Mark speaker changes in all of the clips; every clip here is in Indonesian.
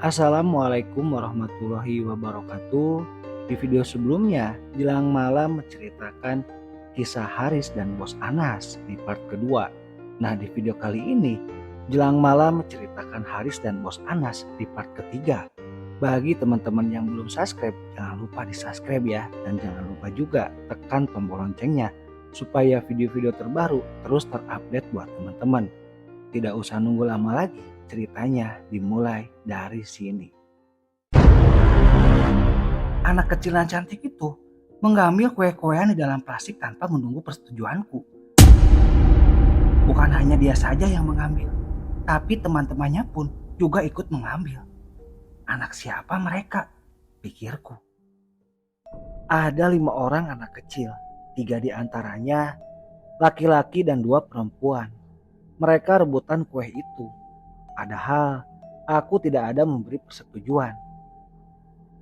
Speaker 1: Assalamualaikum warahmatullahi wabarakatuh. Di video sebelumnya, Jelang Malam menceritakan kisah Haris dan Bos Anas di part kedua. Nah, di video kali ini, Jelang Malam menceritakan Haris dan Bos Anas di part ketiga. Bagi teman-teman yang belum subscribe, jangan lupa di-subscribe ya. Dan jangan lupa juga tekan tombol loncengnya supaya video-video terbaru terus terupdate buat teman-teman. Tidak usah nunggu lama lagi, ceritanya dimulai dari sini. Anak kecil dan cantik itu mengambil kue-kuean di dalam plastik tanpa menunggu persetujuanku. Bukan hanya dia saja yang mengambil, tapi teman-temannya pun juga ikut mengambil. Anak siapa mereka? Pikirku. Ada 5 orang anak kecil, 3 di antaranya laki-laki dan 2 perempuan. Mereka rebutan kue itu. Padahal aku tidak ada memberi persetujuan.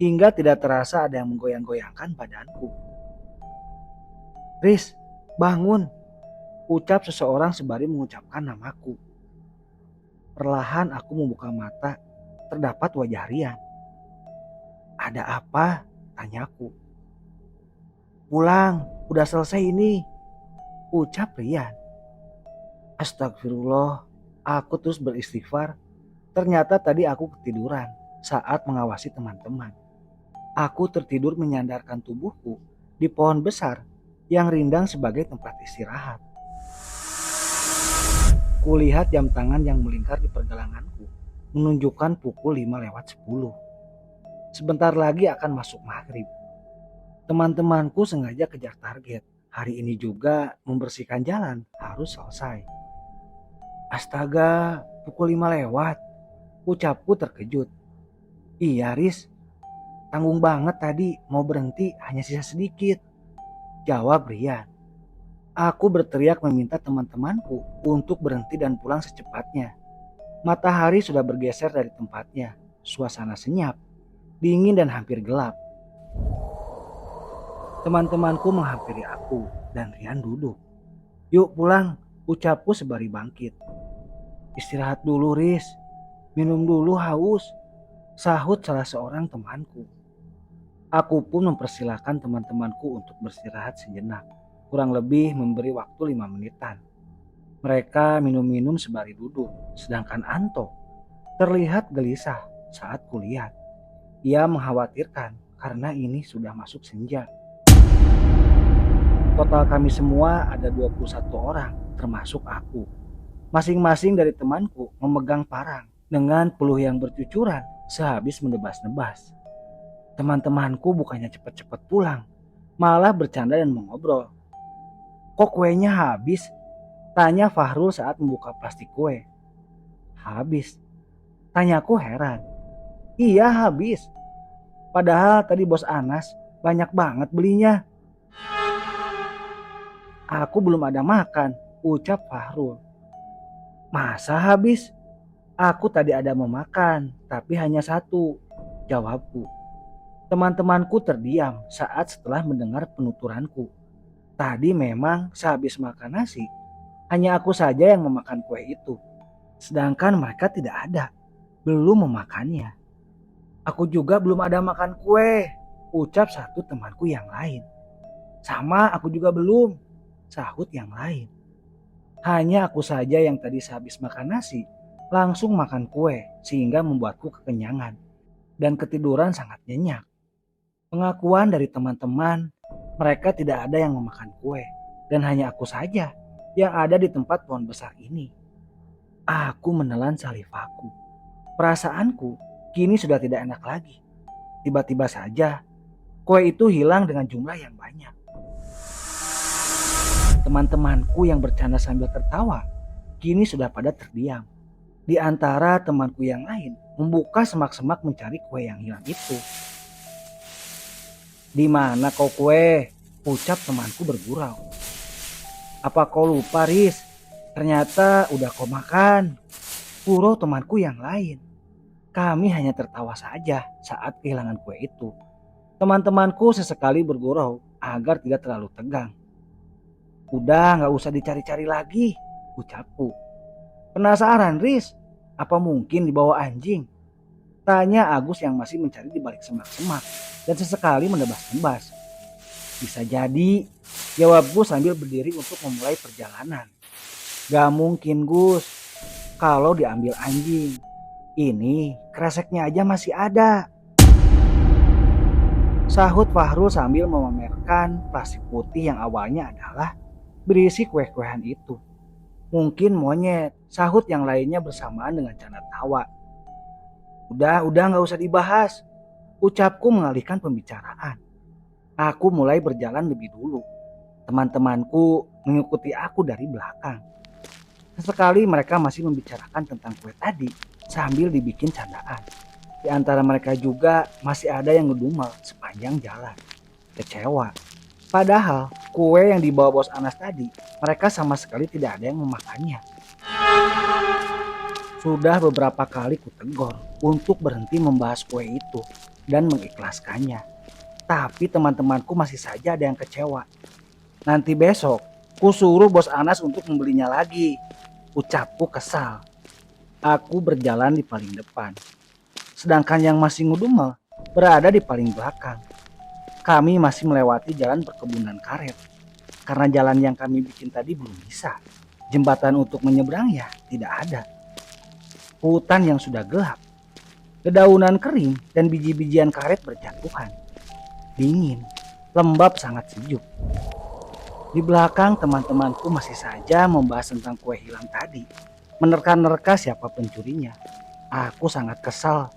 Speaker 1: Hingga tidak terasa ada yang menggoyang-goyangkan badanku. "Riz, bangun," ucap seseorang sembari mengucapkan namaku. Perlahan aku membuka mata, terdapat wajah Rian. "Ada apa?" tanyaku. "Pulang, udah selesai ini," ucap Rian. Astagfirullah, aku terus beristighfar. Ternyata tadi aku ketiduran saat mengawasi teman-teman. Aku tertidur menyandarkan tubuhku di pohon besar yang rindang sebagai tempat istirahat. Kulihat jam tangan yang melingkar di pergelanganku menunjukkan pukul 5:10. Sebentar lagi akan masuk maghrib. Teman-temanku sengaja kejar target. Hari ini juga membersihkan jalan harus selesai. Astaga, pukul 5 lewat. Ucapku terkejut. "Iya Riz, tanggung banget tadi, mau berhenti hanya sisa sedikit," jawab Rian. Aku berteriak meminta teman-temanku untuk berhenti dan pulang secepatnya. Matahari sudah bergeser dari tempatnya. Suasana senyap, dingin dan hampir gelap. Teman-temanku menghampiri aku dan Rian duduk. "Yuk pulang," ucapku sembari bangkit. "Istirahat dulu Riz, minum dulu haus," sahut salah seorang temanku. Aku pun mempersilahkan teman-temanku untuk beristirahat sejenak, kurang lebih memberi waktu 5 menitan. Mereka minum-minum sembari duduk, sedangkan Anto terlihat gelisah saat kulihat. Ia mengkhawatirkan karena ini sudah masuk senja. Total kami semua ada 21 orang, termasuk aku. Masing-masing dari temanku memegang parang dengan peluh yang bercucuran sehabis menebas-nebas. Teman-temanku bukannya cepat-cepat pulang, malah bercanda dan mengobrol. "Kok kuenya habis?" tanya Fahrul saat membuka plastik kue. "Habis?" tanyaku heran. "Iya habis. Padahal tadi Bos Anas banyak banget belinya." "Aku belum ada makan," ucap Fahrul. "Masa habis? Aku tadi ada memakan, tapi hanya satu," jawabku. Teman-temanku terdiam saat setelah mendengar penuturanku. Tadi memang sehabis makan nasi, hanya aku saja yang memakan kue itu. Sedangkan mereka tidak ada, belum memakannya. "Aku juga belum ada makan kue," ucap satu temanku yang lain. "Sama, aku juga belum," sahut yang lain. Hanya aku saja yang tadi sehabis makan nasi langsung makan kue sehingga membuatku kekenyangan dan ketiduran sangat nyenyak. Pengakuan dari teman-teman, mereka tidak ada yang memakan kue dan hanya aku saja yang ada di tempat pohon besar ini. Aku menelan salivaku. Perasaanku kini sudah tidak enak lagi. Tiba-tiba saja kue itu hilang dengan jumlah yang banyak. Teman-temanku yang bercanda sambil tertawa kini sudah pada terdiam. Di antara temanku yang lain membuka semak-semak mencari kue yang hilang itu. "Di mana kau kue?" ucap temanku bergurau. "Apa kau lupa Riz? Ternyata udah kau makan," puro temanku yang lain. Kami hanya tertawa saja saat kehilangan kue itu. Teman-temanku sesekali bergurau agar tidak terlalu tegang. "Udah gak usah dicari-cari lagi," ucapku. "Penasaran Riz, apa mungkin dibawa anjing?" Tanya Agus yang masih mencari di balik semak-semak dan sesekali menebas-nebas. Bisa jadi, jawabku sambil berdiri untuk memulai perjalanan. Gak mungkin Gus, kalau diambil anjing. Ini kreseknya aja masih ada. Sahut Fahrul sambil memamerkan plastik putih yang awalnya adalah berisi kue-kuean itu. Mungkin monyet, sahut yang lainnya bersamaan dengan canda tawa. Udah gak usah dibahas. Ucapku mengalihkan pembicaraan. Aku mulai berjalan lebih dulu. Teman-temanku mengikuti aku dari belakang. Sesekali mereka masih membicarakan tentang kue tadi sambil dibikin candaan. Di antara mereka juga masih ada yang ngedumel sepanjang jalan. Kecewa. Padahal kue yang dibawa bos Anas tadi, mereka sama sekali tidak ada yang memakannya. Sudah beberapa kali kutegur untuk berhenti membahas kue itu dan mengikhlaskannya. Tapi teman-temanku masih saja ada yang kecewa. Nanti besok, kusuruh bos Anas untuk membelinya lagi. Ucapku kesal. Aku berjalan di paling depan. Sedangkan yang masih ngudumel berada di paling belakang. Kami masih melewati jalan perkebunan karet. Karena jalan yang kami bikin tadi belum bisa. Jembatan untuk menyeberangnya tidak ada. Hutan yang sudah gelap. Dedaunan kering dan biji-bijian karet berjatuhan. Dingin, lembab sangat sejuk. Di belakang teman-temanku masih saja membahas tentang kue hilang tadi. Menerka-nerka siapa pencurinya. Aku sangat kesal.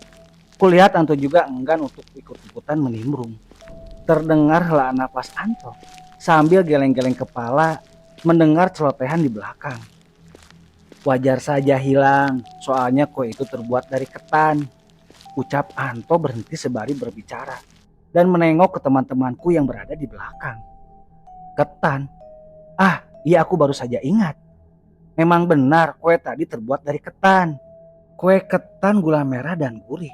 Speaker 1: Kulihat Anto juga enggan untuk ikut-ikutan menimbrung. Terdengar helaan napas Anto sambil geleng-geleng kepala mendengar celotehan di belakang. Wajar saja hilang, soalnya kue itu terbuat dari ketan. Ucap Anto berhenti sembari berbicara dan menengok ke teman-temanku yang berada di belakang. Ketan? Ah, iya aku baru saja ingat. Memang benar kue tadi terbuat dari ketan. Kue ketan gula merah dan gurih.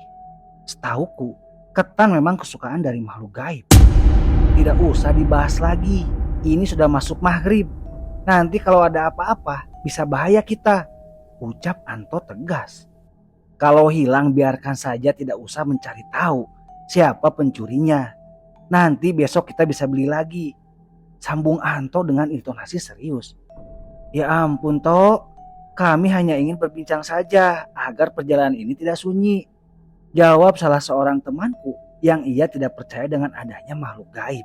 Speaker 1: Setauku, ketan memang kesukaan dari makhluk gaib. Tidak usah dibahas lagi. Ini sudah masuk maghrib. Nanti kalau ada apa-apa, bisa bahaya kita. Ucap Anto tegas. Kalau hilang biarkan saja, tidak usah mencari tahu siapa pencurinya. Nanti besok kita bisa beli lagi. Sambung Anto dengan intonasi serius. Ya ampun Tok, kami hanya ingin berbincang saja agar perjalanan ini tidak sunyi. Jawab salah seorang temanku yang ia tidak percaya dengan adanya makhluk gaib.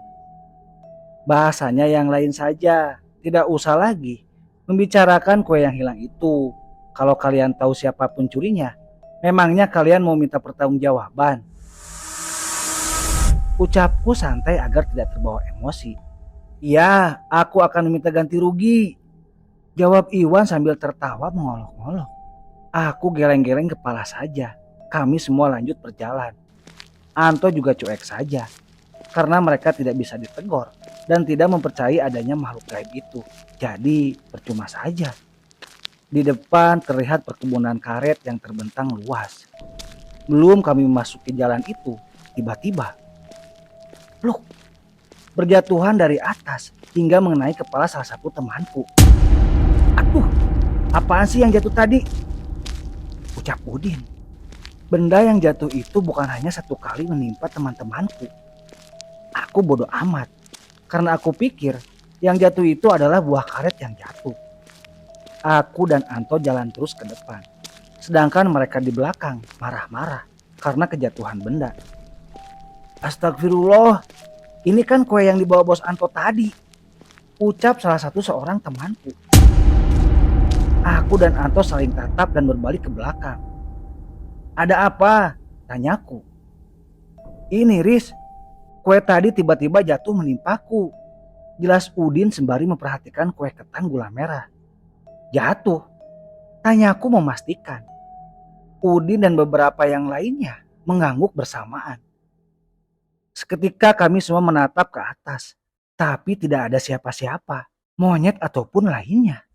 Speaker 1: Bahasanya yang lain saja, tidak usah lagi membicarakan kue yang hilang itu. Kalau kalian tahu siapa pencurinya, memangnya kalian mau minta pertanggungjawaban? Ucapku santai agar tidak terbawa emosi. Iya, aku akan meminta ganti rugi. Jawab Iwan sambil tertawa mengolok-olok. Aku geleng-geleng kepala saja. Kami semua lanjut berjalan. Anto juga cuek saja. Karena mereka tidak bisa ditegur dan tidak mempercayai adanya makhluk gaib itu. Jadi percuma saja. Di depan terlihat perkebunan karet yang terbentang luas. Belum kami memasuki jalan itu, tiba-tiba pluk, berjatuhan dari atas hingga mengenai kepala salah satu temanku. Aduh, apaan sih yang jatuh tadi? Ucap Udin. Benda yang jatuh itu bukan hanya satu kali menimpa teman-temanku. Aku bodoh amat, karena aku pikir yang jatuh itu adalah buah karet yang jatuh. Aku dan Anto jalan terus ke depan. Sedangkan mereka di belakang marah-marah karena kejatuhan benda. Astagfirullah, ini kan kue yang dibawa bos Anto tadi. Ucap salah satu seorang temanku. Aku dan Anto saling tatap dan berbalik ke belakang. Ada apa? Tanyaku. Ini Riz, kue tadi tiba-tiba jatuh menimpaku. Jelas Udin sembari memperhatikan kue ketan gula merah. Jatuh? Tanyaku memastikan. Udin dan beberapa yang lainnya mengangguk bersamaan. Seketika kami semua menatap ke atas, tapi tidak ada siapa-siapa, monyet ataupun lainnya.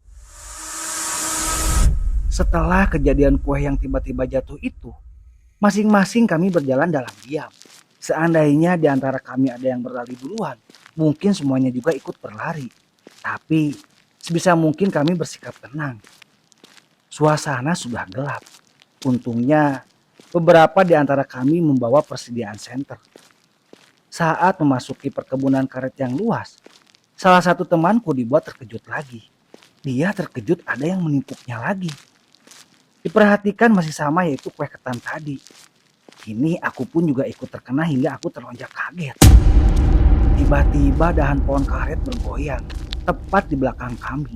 Speaker 1: Setelah kejadian kue yang tiba-tiba jatuh itu, masing-masing kami berjalan dalam diam. Seandainya di antara kami ada yang berlari duluan, mungkin semuanya juga ikut berlari. Tapi sebisa mungkin kami bersikap tenang. Suasana sudah gelap. Untungnya Beberapa di antara kami membawa persediaan senter. Saat memasuki perkebunan karet yang luas, salah satu temanku dibuat terkejut lagi. Dia terkejut ada yang menimpuknya lagi. Diperhatikan masih sama, yaitu kue ketan tadi. Kini aku pun juga ikut terkena hingga aku terlonjak kaget. Tiba-tiba dahan pohon karet bergoyang tepat di belakang kami.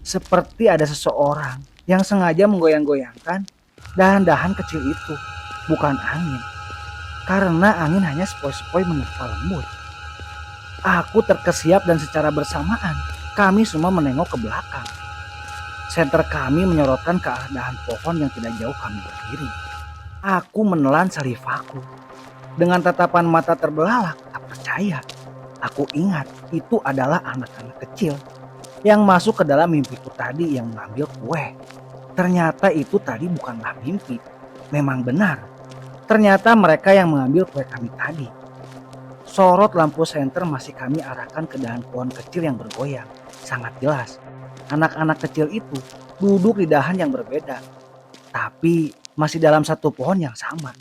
Speaker 1: Seperti ada seseorang yang sengaja menggoyang-goyangkan dahan-dahan kecil itu. Bukan angin. Karena angin hanya sepoi-sepoi menerpa lembut. Aku terkesiap dan secara bersamaan kami semua menengok ke belakang. Senter kami menyorotkan ke arah dahan pohon yang tidak jauh kami berdiri. Aku menelan salivaku. Dengan tatapan mata terbelalak, tak percaya. Aku ingat itu adalah anak-anak kecil yang masuk ke dalam mimpiku tadi yang mengambil kue. Ternyata itu tadi bukanlah mimpi. Memang benar. Ternyata mereka yang mengambil kue kami tadi. Sorot lampu senter masih kami arahkan ke dahan pohon kecil yang bergoyang. Sangat jelas, anak-anak kecil itu duduk di dahan yang berbeda. Tapi masih dalam satu pohon yang sama.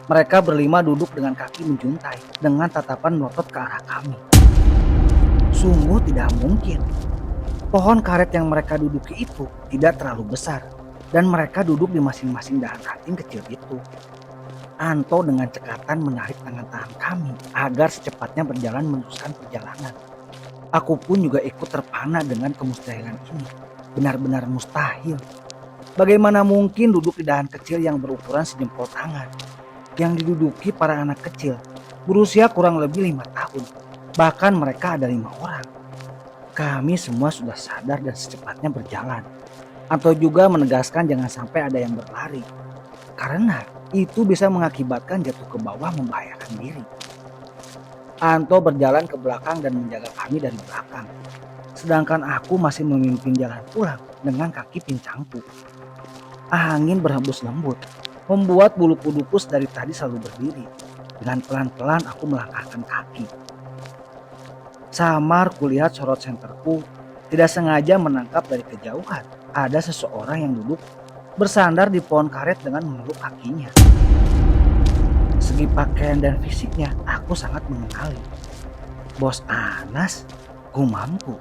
Speaker 1: Mereka berlima duduk dengan kaki menjuntai dengan tatapan melotot ke arah kami. Sungguh tidak mungkin. Pohon karet yang mereka duduki itu tidak terlalu besar. Dan mereka duduk di masing-masing dahan ranting kecil itu. Anto dengan cekatan menarik tangan-tangan kami agar secepatnya berjalan meneruskan perjalanan. Aku pun juga ikut terpana dengan kemustahilan ini. Benar-benar mustahil. Bagaimana mungkin duduk di dahan kecil yang berukuran sejempol tangan, yang diduduki para anak kecil berusia kurang lebih 5 tahun. Bahkan mereka ada 5 orang. Kami semua sudah sadar dan secepatnya berjalan. Anto juga menegaskan jangan sampai ada yang berlari. Karena itu bisa mengakibatkan jatuh ke bawah membahayakan diri. Anto berjalan ke belakang dan menjaga kami dari belakang. Sedangkan aku masih memimpin jalan pulang dengan kaki pincangku. Angin berhembus lembut, membuat bulu kuduku dari tadi selalu berdiri. Dengan pelan-pelan aku melangkahkan kaki. Samar kulihat sorot senterku tidak sengaja menangkap dari kejauhan. Ada seseorang yang duduk bersandar di pohon karet dengan memeluk kakinya. Segi pakaian dan fisiknya aku sangat mengenali. Bos Anas, gumamku.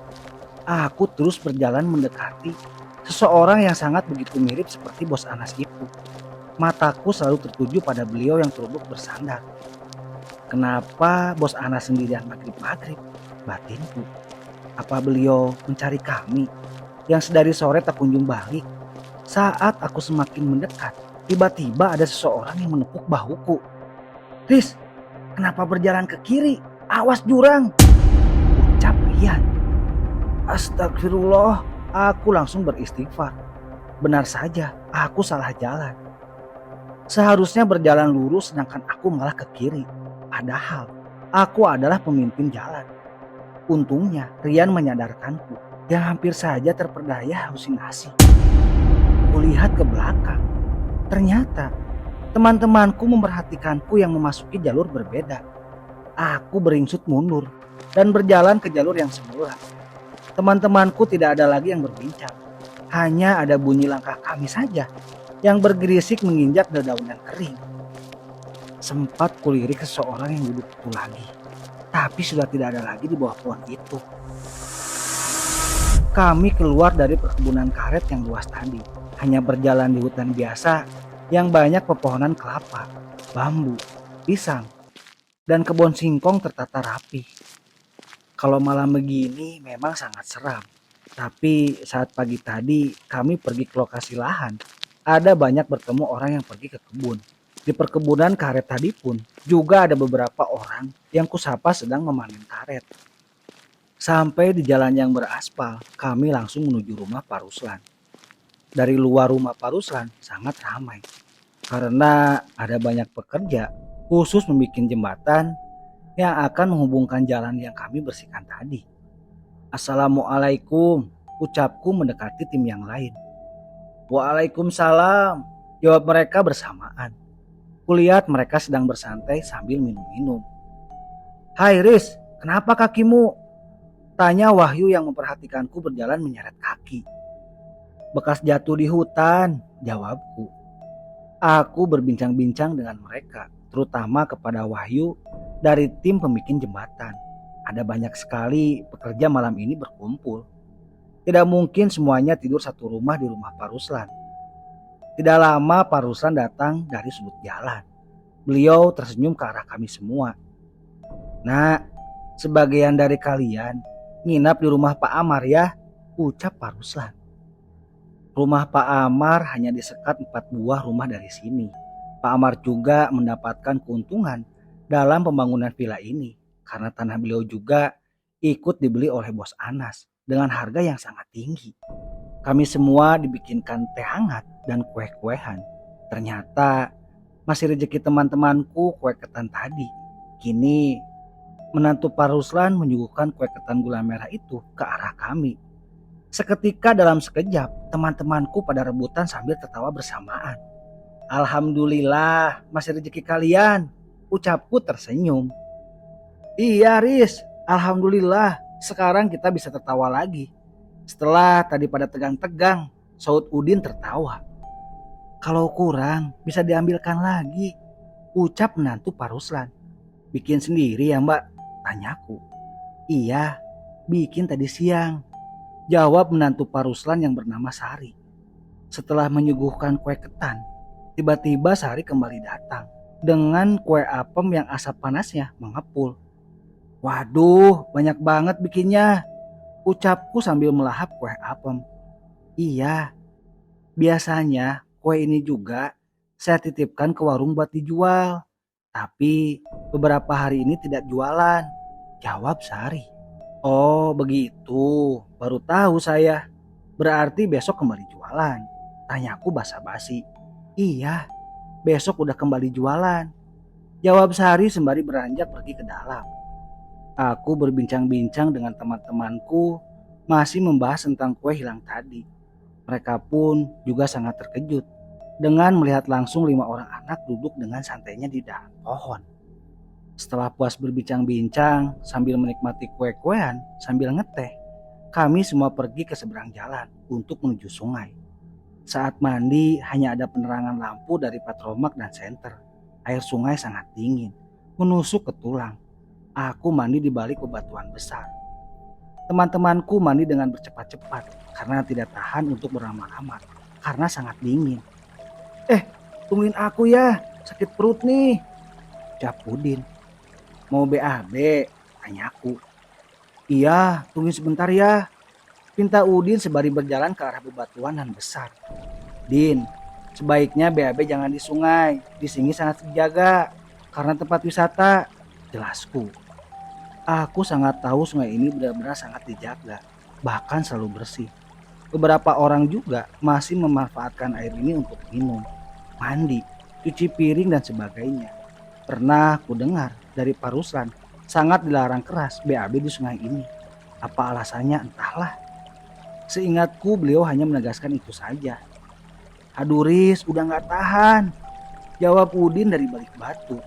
Speaker 1: Aku terus berjalan mendekati seseorang yang sangat begitu mirip seperti Bos Anas itu. Mataku selalu tertuju pada beliau yang duduk bersandar. Kenapa Bos Anas sendirian maghrib-maghrib? Batinku. Apa beliau mencari kami yang sedari sore tak kunjung balik? Saat aku semakin mendekat, tiba-tiba ada seseorang yang menepuk bahuku. Riz, kenapa berjalan ke kiri? Awas jurang! Ucap Rian. Astagfirullah, aku langsung beristighfar. Benar saja, aku salah jalan. Seharusnya berjalan lurus sedangkan aku malah ke kiri. Padahal, aku adalah pemimpin jalan. Untungnya, Rian menyadarkanku yang hampir saja terperdaya halusinasi. Kulihat ke belakang. Ternyata teman-temanku memperhatikanku yang memasuki jalur berbeda. Aku beringsut mundur dan berjalan ke jalur yang semula. Teman-temanku tidak ada lagi yang berbincang. Hanya ada bunyi langkah kami saja yang bergerisik menginjak dedaunan kering. Sempat kulirik seseorang yang duduk itu lagi. Tapi sudah tidak ada lagi di bawah pohon itu. Kami keluar dari perkebunan karet yang luas tadi. Hanya berjalan di hutan biasa yang banyak pepohonan kelapa, bambu, pisang, dan kebun singkong tertata rapi. Kalau malam begini memang sangat seram. Tapi saat pagi tadi kami pergi ke lokasi lahan, ada banyak bertemu orang yang pergi ke kebun. Di perkebunan karet tadi pun juga ada beberapa orang yang kusapa sedang memanen karet. Sampai di jalan yang beraspal, kami langsung menuju rumah Pak Ruslan. Dari luar rumah Pak Ruslan sangat ramai. Karena ada banyak pekerja khusus membuat jembatan yang akan menghubungkan jalan yang kami bersihkan tadi. Assalamualaikum, ucapku mendekati tim yang lain. Waalaikumsalam, jawab mereka bersamaan. Kulihat mereka sedang bersantai sambil minum-minum. Hai Riz, kenapa kakimu? Tanya Wahyu yang memperhatikanku berjalan menyeret kaki. Bekas jatuh di hutan, jawabku. Aku berbincang-bincang dengan mereka, terutama kepada Wahyu dari tim pembikin jembatan. Ada banyak sekali pekerja malam ini berkumpul. Tidak mungkin semuanya tidur satu rumah di rumah Pak Ruslan. Tidak lama Pak Ruslan datang dari sudut jalan. Beliau tersenyum ke arah kami semua. "Nah, sebagian dari kalian nginap di rumah Pak Amar ya," ucap Pak Ruslan. Rumah Pak Amar hanya disekat 4 buah rumah dari sini. Pak Amar juga mendapatkan keuntungan dalam pembangunan villa ini karena tanah beliau juga ikut dibeli oleh bos Anas dengan harga yang sangat tinggi. Kami semua dibikinkan teh hangat dan kue-kuehan. Ternyata masih rezeki teman-temanku kue ketan tadi. Kini menantu Pak Ruslan menyuguhkan kue ketan gula merah itu ke arah kami. Seketika dalam sekejap teman-temanku pada rebutan sambil tertawa bersamaan. "Alhamdulillah masih rezeki kalian," ucapku tersenyum. "Iya Riz, alhamdulillah sekarang kita bisa tertawa lagi. Setelah tadi pada tegang-tegang," Saud Udin tertawa. "Kalau kurang bisa diambilkan lagi," ucap menantu Pak Ruslan. "Bikin sendiri ya Mbak?" tanyaku. "Iya, bikin tadi siang," jawab menantu Pak Ruslan yang bernama Sari. Setelah menyuguhkan kue ketan, tiba-tiba Sari kembali datang dengan kue apem yang asap panasnya mengepul. "Waduh, banyak banget bikinnya," ucapku sambil melahap kue apem. "Iya, biasanya kue ini juga saya titipkan ke warung buat dijual. Tapi beberapa hari ini tidak jualan," jawab Sari. "Oh begitu, baru tahu saya. Berarti besok kembali jualan?" tanyaku basa-basi. "Iya, besok udah kembali jualan," jawab Sari sembari beranjak pergi ke dalam. Aku berbincang-bincang dengan teman-temanku masih membahas tentang kue hilang tadi. Mereka pun juga sangat terkejut dengan melihat langsung 5 orang anak duduk dengan santainya di dalam pohon. Setelah puas berbincang-bincang sambil menikmati kue-kuean sambil ngeteh, kami semua pergi ke seberang jalan untuk menuju sungai. Saat mandi hanya ada penerangan lampu dari patromak dan senter. Air sungai sangat dingin, menusuk ke tulang. Aku mandi di balik bebatuan besar. Teman-temanku mandi dengan bercepat-cepat karena tidak tahan untuk berlama-lama karena sangat dingin. Tungguin aku ya, sakit perut nih," ucap Udin. "Mau BAB?" tanyaku. "Iya, tungguin sebentar ya," pinta Udin sembari berjalan ke arah bebatuan dan besar. "Din, sebaiknya BAB jangan di sungai, di sini sangat terjaga karena tempat wisata," jelasku. Aku sangat tahu sungai ini benar-benar sangat dijaga, bahkan selalu bersih. Beberapa orang juga masih memanfaatkan air ini untuk minum, mandi, cuci piring dan sebagainya. Pernah ku dengar dari Pak Ruslan sangat dilarang keras BAB di sungai ini. Apa alasannya entahlah. Seingatku beliau hanya menegaskan itu saja. "Aduh Riz, udah gak tahan," jawab Udin dari balik batu.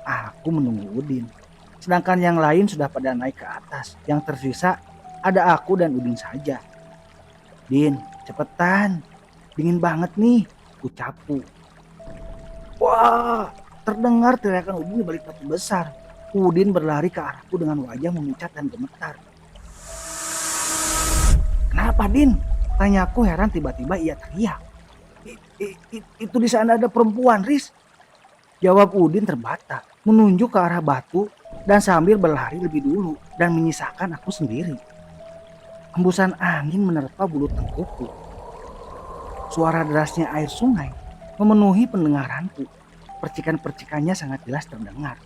Speaker 1: Aku menunggu Udin. Sedangkan yang lain sudah pada naik ke atas. Yang tersisa ada aku dan Udin saja. "Din, cepetan. Dingin banget nih," ucapku. Wah, terdengar teriakan Udin di balik batu besar. Udin berlari ke arahku dengan wajah memucat dan gemetar. "Kenapa Din?" tanyaku heran. Tiba-tiba ia teriak. Itu di sana ada perempuan, Riz," jawab Udin terbata, menunjuk ke arah batu dan sambil berlari lebih dulu dan menyisakan aku sendiri. Hembusan angin menerpa bulu tengkukku. Suara derasnya air sungai memenuhi pendengaranku. Percikan-percikannya sangat jelas terdengar.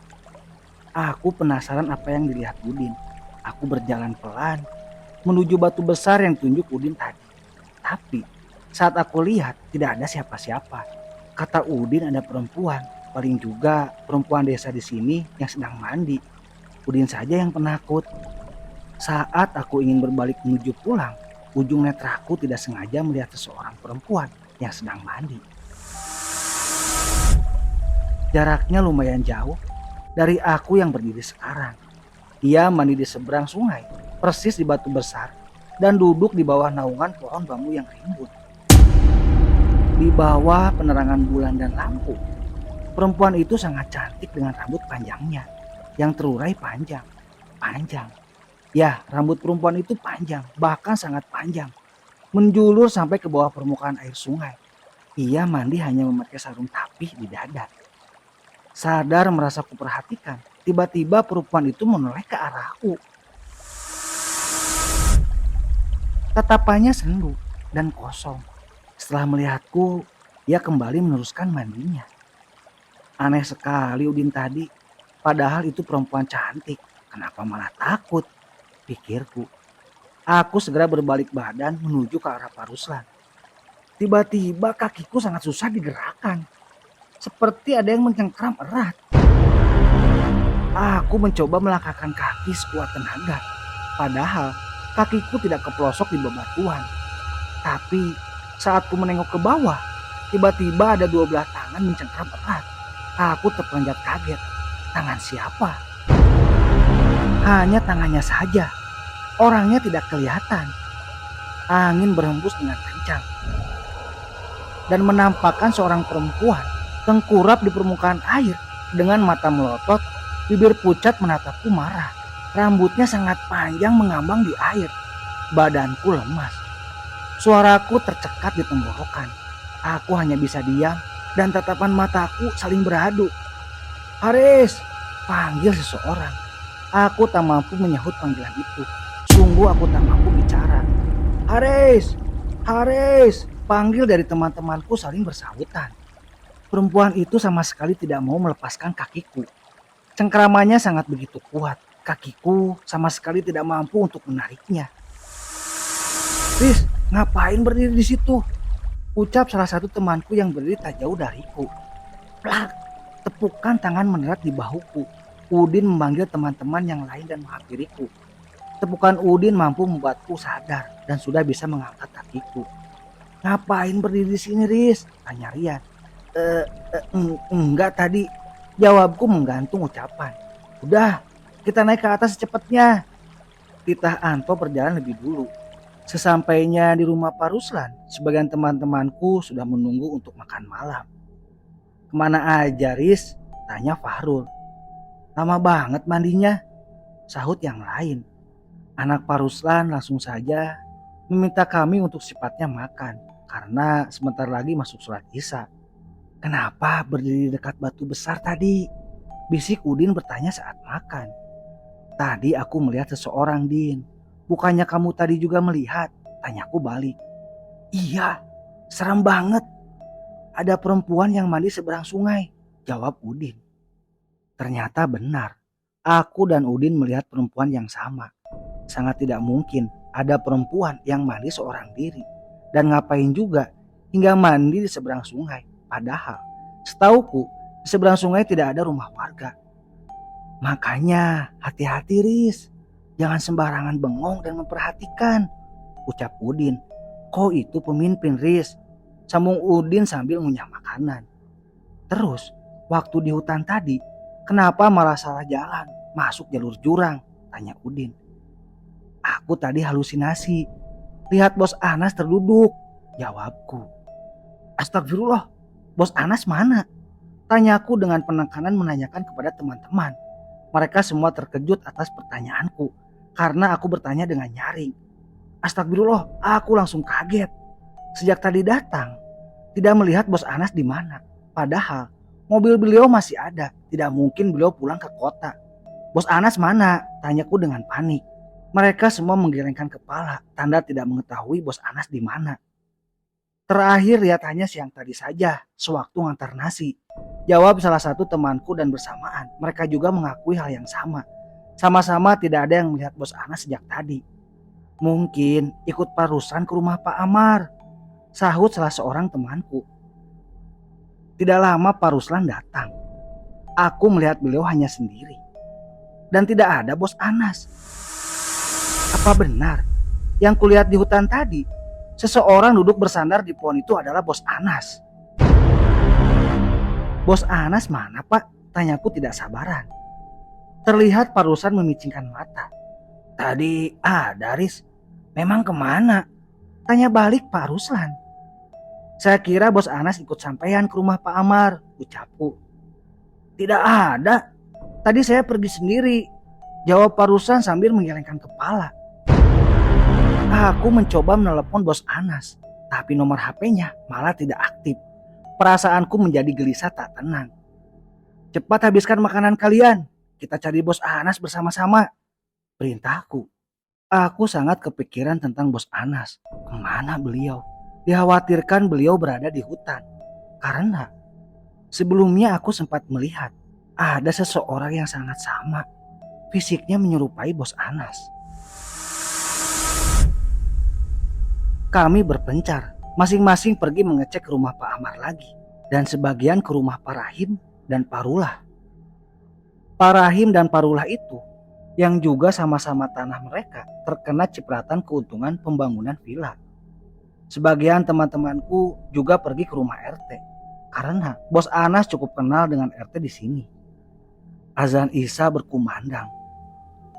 Speaker 1: Aku penasaran apa yang dilihat Udin. Aku berjalan pelan menuju batu besar yang tunjuk Udin tadi. Tapi saat aku lihat tidak ada siapa-siapa. Kata Udin ada perempuan, paling juga perempuan desa di sini yang sedang mandi. Udin saja yang penakut. Saat aku ingin berbalik menuju pulang, ujung netraku tidak sengaja melihat seseorang perempuan yang sedang mandi. Jaraknya lumayan jauh dari aku yang berdiri sekarang. Ia mandi di seberang sungai, persis di batu besar, dan duduk di bawah naungan pohon bambu yang rimbun. Di bawah penerangan bulan dan lampu, perempuan itu sangat cantik dengan rambut panjangnya yang terurai panjang. Panjang. Ya, rambut perempuan itu panjang, bahkan sangat panjang. Menjulur sampai ke bawah permukaan air sungai. Ia mandi hanya memakai sarung tapih di dada. Sadar merasa kuperhatikan, tiba-tiba perempuan itu menoleh ke arahku. Tatapannya sendu dan kosong. Setelah melihatku, ia kembali meneruskan mandinya. Aneh sekali Udin tadi, padahal itu perempuan cantik. Kenapa malah takut? Pikirku. Aku segera berbalik badan menuju ke arah Pak Ruslan. Tiba-tiba kakiku sangat susah digerakkan. Seperti ada yang mencengkram erat. Aku mencoba melangkahkan kaki sekuat tenaga. Padahal kakiku tidak keplosok di bebatuan. Tapi saat ku menengok ke bawah, tiba-tiba ada dua belah tangan mencengkram erat. Aku terperanjat kaget. Tangan siapa? Hanya tangannya saja. Orangnya tidak kelihatan. Angin berhembus dengan kencang. Dan menampakkan seorang perempuan tengkurap di permukaan air dengan mata melotot, bibir pucat menatapku marah. Rambutnya sangat panjang mengambang di air. Badanku lemas. Suaraku tercekat di tenggorokan. Aku hanya bisa diam dan tatapan mataku saling beradu. Haris, panggil seseorang. Aku tak mampu menyahut panggilan itu. Sungguh aku tak mampu bicara. Haris, Haris, panggil dari teman-temanku saling bersahutan. Perempuan itu sama sekali tidak mau melepaskan kakiku. Cengkramannya sangat begitu kuat. Kakiku sama sekali tidak mampu untuk menariknya. Riz, ngapain berdiri di situ? Ucap salah satu temanku yang berdiri tak jauh dariku. Plak, tepukan tangan menerat di bahuku. Udin memanggil teman-teman yang lain dan menghampiriku. Tepukan Udin mampu membuatku sadar dan sudah bisa mengangkat kakiku. Ngapain berdiri di sini, Riz? Tanya Rian. Enggak tadi. Jawabku menggantung ucapan. Udah, kita naik ke atas secepatnya. Titah Anto berjalan lebih dulu. Sesampainya di rumah Pak Ruslan, sebagian teman-temanku sudah menunggu untuk makan malam. Kemana aja, Riz? Tanya Fahrul. Lama banget mandinya, sahut yang lain. Anak Pak Ruslan langsung saja meminta kami untuk secepatnya makan karena sebentar lagi masuk sholat Isya. Kenapa berdiri dekat batu besar tadi? Bisik Udin bertanya saat makan. Tadi aku melihat seseorang, Din. Bukannya kamu tadi juga melihat? Tanyaku balik. Iya, serem banget. Ada perempuan yang mandi seberang sungai, jawab Udin. Ternyata benar. Aku dan Udin melihat perempuan yang sama. Sangat tidak mungkin ada perempuan yang mandi seorang diri. Dan ngapain juga hingga mandi di seberang sungai. Padahal setauku di seberang sungai tidak ada rumah warga. Makanya hati-hati, Riz. Jangan sembarangan bengong dan memperhatikan, ucap Udin. Kau itu pemimpin, Riz. Sambung Udin sambil ngunyah makanan. Terus waktu di hutan tadi, kenapa malah salah jalan masuk jalur jurang? Tanya Udin. Aku tadi halusinasi. Lihat Bos Anas terduduk, jawabku. Astagfirullah, Bos Anas mana? Tanyaku dengan penekanan menanyakan kepada teman-teman. Mereka semua terkejut atas pertanyaanku karena aku bertanya dengan nyaring. Astagfirullah, aku langsung kaget. Sejak tadi datang, tidak melihat Bos Anas di mana. Padahal mobil beliau masih ada. Tidak mungkin beliau pulang ke kota. Bos Anas mana? Tanyaku dengan panik. Mereka semua menggelengkan kepala, tanda tidak mengetahui Bos Anas di mana. Terakhir lihat hanya siang tadi saja, sewaktu ngantar nasi. Jawab salah satu temanku dan bersamaan mereka juga mengakui hal yang sama. Sama-sama tidak ada yang melihat Bos Anas sejak tadi. Mungkin ikut Pak Ruslan ke rumah Pak Amar, sahut salah seorang temanku. Tidak lama Pak Ruslan datang. Aku melihat beliau hanya sendiri. Dan tidak ada Bos Anas. Apa benar yang kulihat di hutan tadi? Seseorang duduk bersandar di pohon itu adalah Bos Anas. Bos Anas mana, Pak? Tanyaku tidak sabaran. Terlihat Pak Ruslan memicingkan mata. Tadi ada, Riz. Memang kemana? Tanya balik Pak Ruslan. Saya kira bos Anas ikut sampean ke rumah Pak Amar, ucapku. Tidak ada. Tadi saya pergi sendiri, jawab Pak Ruslan sambil menggelengkan kepala. Aku mencoba menelepon bos Anas, tapi nomor HP-nya malah tidak aktif. Perasaanku menjadi gelisah tak tenang. Cepat habiskan makanan kalian, kita cari bos Anas bersama-sama, perintahku. Aku sangat kepikiran tentang bos Anas. Kemana beliau? Dikhawatirkan beliau berada di hutan. Karena sebelumnya aku sempat melihat ada seseorang yang sangat sama. Fisiknya menyerupai bos Anas. Kami berpencar, masing-masing pergi mengecek ke rumah Pak Amar lagi. Dan sebagian ke rumah Pak Rahim dan Pak Rullah. Pak Rahim dan Pak Rullah itu yang juga sama-sama tanah mereka terkena cipratan keuntungan pembangunan villa. Sebagian teman-temanku juga pergi ke rumah RT karena bos Anas cukup kenal dengan RT di sini. Azan Isya berkumandang.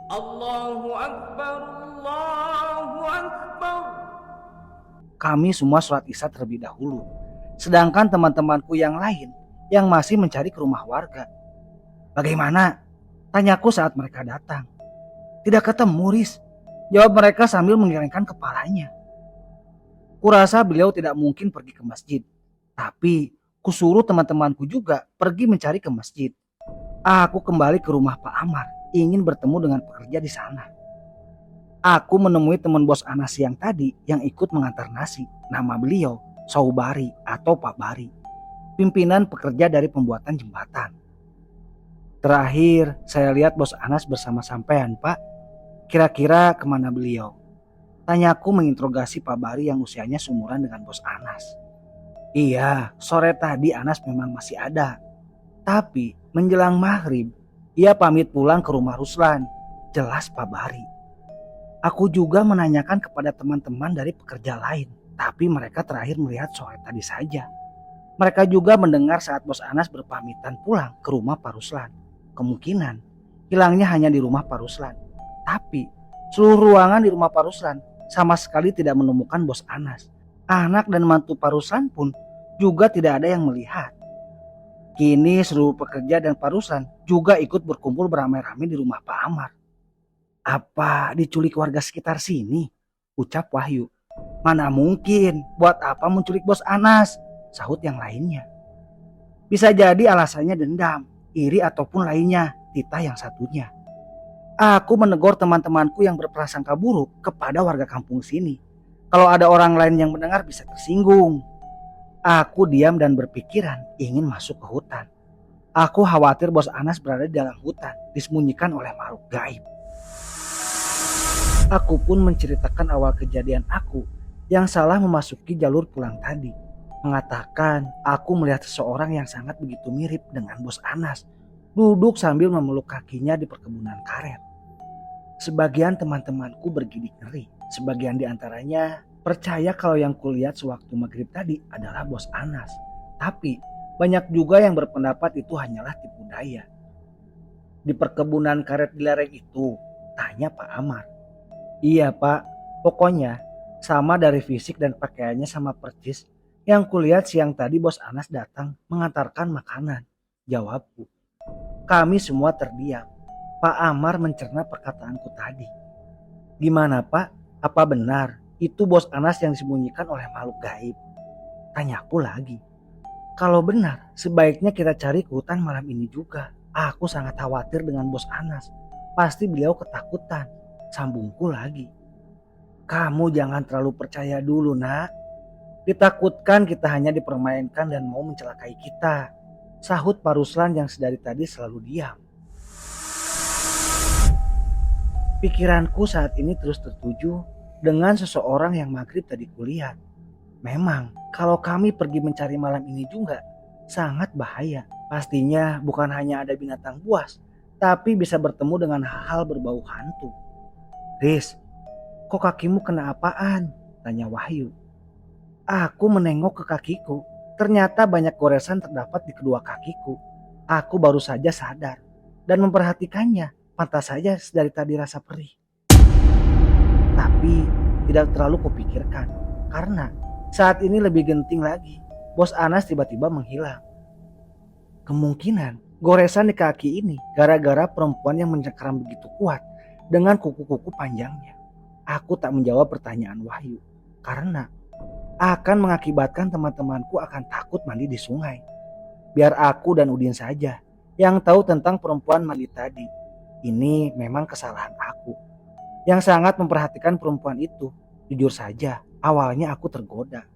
Speaker 1: Allahu Akbar, Allahu Akbar. Kami semua sholat Isya terlebih dahulu. Sedangkan teman-temanku yang lain yang masih mencari ke rumah warga. Bagaimana? Tanyaku saat mereka datang. Tidak ketemu, Riz. Jawab mereka sambil menggelengkan kepalanya. Kurasa beliau tidak mungkin pergi ke masjid. Tapi kusuruh teman-temanku juga pergi mencari ke masjid. Aku kembali ke rumah Pak Amar, ingin bertemu dengan pekerja di sana. Aku menemui teman bos Anas yang tadi yang ikut mengantar nasi. Nama beliau Saubari atau Pak Bari, pimpinan pekerja dari pembuatan jembatan. Terakhir saya lihat bos Anas bersama sampean, Pak. Kira-kira kemana beliau? Tanyaku menginterogasi Pak Bari yang usianya seumuran dengan bos Anas. Iya, sore tadi Anas memang masih ada. Tapi menjelang maghrib, ia pamit pulang ke rumah Ruslan. Jelas Pak Bari. Aku juga menanyakan kepada teman-teman dari pekerja lain. Tapi mereka terakhir melihat sore tadi saja. Mereka juga mendengar saat bos Anas berpamitan pulang ke rumah Pak Ruslan. Kemungkinan hilangnya hanya di rumah Pak Ruslan. Tapi seluruh ruangan di rumah Pak Ruslan sama sekali tidak menemukan bos Anas. Anak dan mantu Pak Ruslan pun juga tidak ada yang melihat. Kini seluruh pekerja dan Pak Ruslan juga ikut berkumpul beramai-ramai di rumah Pak Amar. Apa diculik warga sekitar sini? Ucap Wahyu. Mana mungkin, buat apa menculik bos Anas? Sahut yang lainnya. Bisa jadi alasannya dendam, iri ataupun lainnya, titah yang satunya. Aku menegur teman-temanku yang berprasangka buruk kepada warga kampung sini. Kalau ada orang lain yang mendengar bisa tersinggung. Aku diam dan berpikiran ingin masuk ke hutan. Aku khawatir bos Anas berada di dalam hutan, disembunyikan oleh makhluk gaib. Aku pun menceritakan awal kejadian aku yang salah memasuki jalur pulang tadi. Mengatakan aku melihat seseorang yang sangat begitu mirip dengan bos Anas duduk sambil memeluk kakinya di perkebunan karet. Sebagian teman-temanku bergidik ngeri. Sebagian diantaranya percaya kalau yang kulihat sewaktu maghrib tadi adalah bos Anas. Tapi banyak juga yang berpendapat itu hanyalah tipu daya. Di perkebunan karet di lereng itu, tanya Pak Amar. Iya Pak, pokoknya sama dari fisik dan pakaiannya sama persis yang kulihat siang tadi bos Anas datang mengantarkan makanan, jawabku. Kami semua terdiam. Pak Amar mencerna perkataanku tadi. Gimana Pak, apa benar itu bos Anas yang disembunyikan oleh makhluk gaib? Tanyaku lagi. Kalau benar, sebaiknya kita cari ke hutan malam ini juga. Aku sangat khawatir dengan bos Anas. Pasti beliau ketakutan. Sambungku lagi. Kamu jangan terlalu percaya dulu nak. Ditakutkan kita hanya dipermainkan dan mau mencelakai kita. Sahut Pak Ruslan yang sedari tadi selalu diam. Pikiranku saat ini terus tertuju dengan seseorang yang maghrib tadi kulihat. Memang kalau kami pergi mencari malam ini juga sangat bahaya. Pastinya bukan hanya ada binatang buas, tapi bisa bertemu dengan hal-hal berbau hantu. Riz, kok kakimu kena apaan? Tanya Wahyu. Aku menengok ke kakiku. Ternyata banyak goresan terdapat di kedua kakiku. Aku baru saja sadar dan memperhatikannya. Pantas saja dari tadi rasa perih. Tapi tidak terlalu kupikirkan karena Saat ini lebih genting lagi. Bos Anas tiba-tiba menghilang. Kemungkinan goresan di kaki ini gara-gara perempuan yang mencengkeram begitu kuat dengan kuku-kuku panjangnya. Aku tak menjawab pertanyaan Wahyu karena akan mengakibatkan teman-temanku akan takut mandi di sungai. Biar aku dan Udin saja yang tahu tentang perempuan mandi tadi. Ini memang kesalahan aku yang sangat memperhatikan perempuan itu. Jujur saja, awalnya aku tergoda.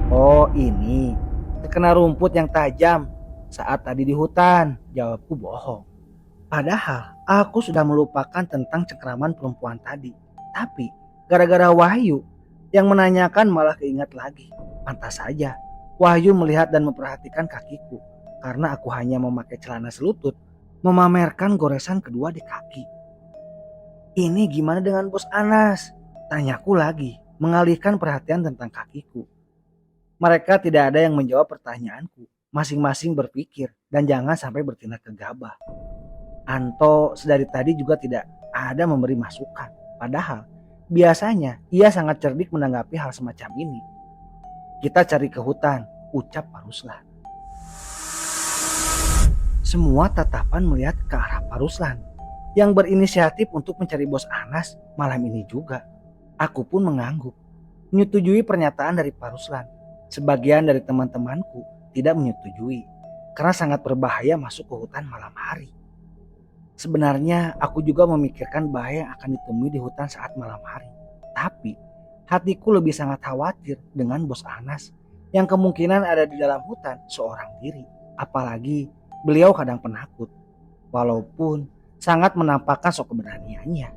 Speaker 1: Oh ini, terkena rumput yang tajam saat tadi di hutan. Jawabku bohong. Padahal aku sudah melupakan tentang cengkraman perempuan tadi. Tapi gara-gara Wahyu yang menanyakan malah keingat lagi. Pantas saja Wahyu melihat dan memperhatikan kakiku. Karena aku hanya memakai celana selutut, memamerkan goresan kedua di kaki. Ini gimana dengan Bos Anas? Tanyaku lagi, mengalihkan perhatian tentang kakiku. Mereka tidak ada yang menjawab pertanyaanku. Masing-masing berpikir dan jangan sampai bertindak gegabah. Anto sedari tadi juga tidak ada memberi masukan. Padahal biasanya ia sangat cerdik menanggapi hal semacam ini. Kita cari ke hutan, ucap Pak Ruslan. Semua tatapan melihat ke arah Pak Ruslan yang berinisiatif untuk mencari Bos Anas malam ini juga. Aku pun mengangguk, menyetujui pernyataan dari Pak Ruslan. Sebagian dari teman-temanku tidak menyetujui karena sangat berbahaya masuk ke hutan malam hari. Sebenarnya aku juga memikirkan bahaya yang akan ditemui di hutan saat malam hari. Tapi hatiku lebih sangat khawatir dengan Bos Anas yang kemungkinan ada di dalam hutan seorang diri. Apalagi beliau kadang penakut. Walaupun sangat menampakkan sok keberaniannya.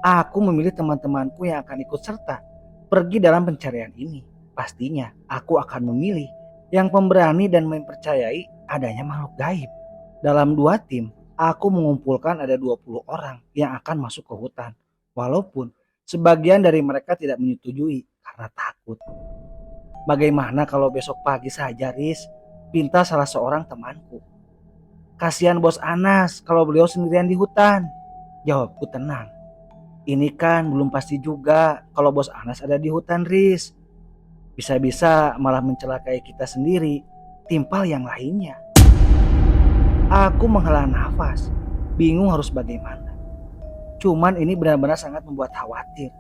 Speaker 1: Aku memilih teman-temanku yang akan ikut serta pergi dalam pencarian ini. Pastinya aku akan memilih yang pemberani dan mempercayai adanya makhluk gaib. Dalam 2 tim, aku mengumpulkan ada 20 orang yang akan masuk ke hutan. Walaupun sebagian dari mereka tidak menyetujui karena takut. Bagaimana kalau besok pagi saja, Riz? Pinta salah seorang temanku. Kasihan Bos Anas kalau beliau sendirian di hutan. Jawabku tenang. Ini kan belum pasti juga kalau Bos Anas ada di hutan, Riz. Bisa-bisa malah mencelakai kita sendiri, timpal yang lainnya. Aku menghela nafas, bingung harus bagaimana. Cuman ini benar-benar sangat membuat khawatir.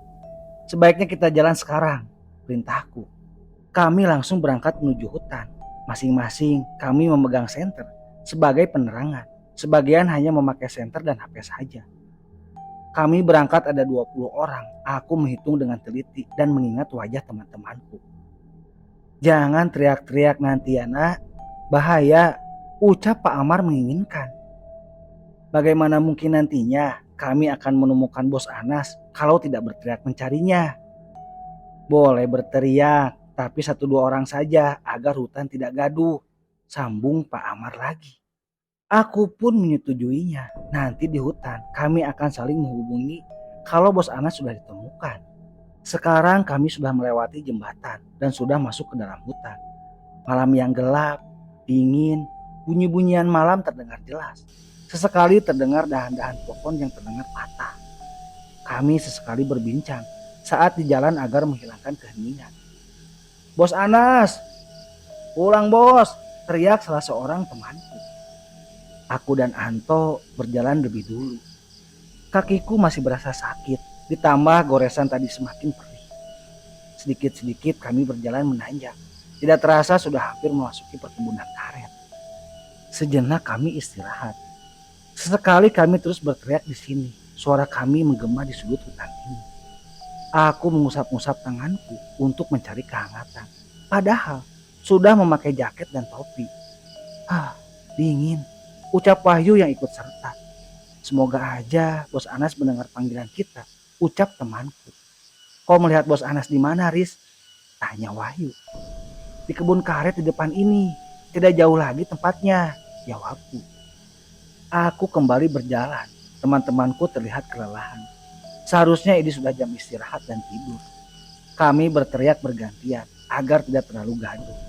Speaker 1: Sebaiknya kita jalan sekarang, perintahku. Kami langsung berangkat menuju hutan. Masing-masing kami memegang senter sebagai penerangan. Sebagian hanya memakai senter dan HP saja. Kami berangkat ada 20 orang. Aku menghitung dengan teliti dan mengingat wajah teman-temanku. Jangan teriak-teriak nanti ya nak, bahaya, ucap Pak Amar menginginkan. Bagaimana mungkin nantinya kami akan menemukan Bos Anas kalau tidak berteriak mencarinya? Boleh berteriak, tapi 1-2 orang saja agar hutan tidak gaduh, sambung Pak Amar lagi. Aku pun menyetujuinya. Nanti di hutan kami akan saling menghubungi kalau Bos Anas sudah ditemukan. Sekarang kami sudah melewati jembatan dan sudah masuk ke dalam hutan. Malam yang gelap, dingin, bunyi-bunyian malam terdengar jelas. Sesekali terdengar dahan-dahan pohon yang terdengar patah. Kami sesekali berbincang saat di jalan agar menghilangkan keheningan. Bos Anas, pulang bos, teriak salah seorang temanku. Aku dan Anto berjalan lebih dulu. Kakiku masih berasa sakit. Ditambah goresan tadi semakin perih. Sedikit-sedikit kami berjalan menanjak. Tidak terasa sudah hampir memasuki perkebunan karet. Sejenak kami istirahat. Sesekali kami terus berteriak di sini. Suara kami menggema di sudut hutan ini. Aku mengusap-ngusap tanganku untuk mencari kehangatan. Padahal sudah memakai jaket dan topi. Dingin. Ucap Wahyu yang ikut serta. Semoga aja Bos Anas mendengar panggilan kita. Ucap temanku. Kau melihat Bos Anas di mana, Riz? Tanya Wahyu. Di kebun karet di depan ini. Tidak jauh lagi tempatnya, jawabku. Aku kembali berjalan. Teman-temanku terlihat kelelahan. Seharusnya ini sudah jam istirahat dan tidur. Kami berteriak bergantian agar tidak terlalu gaduh.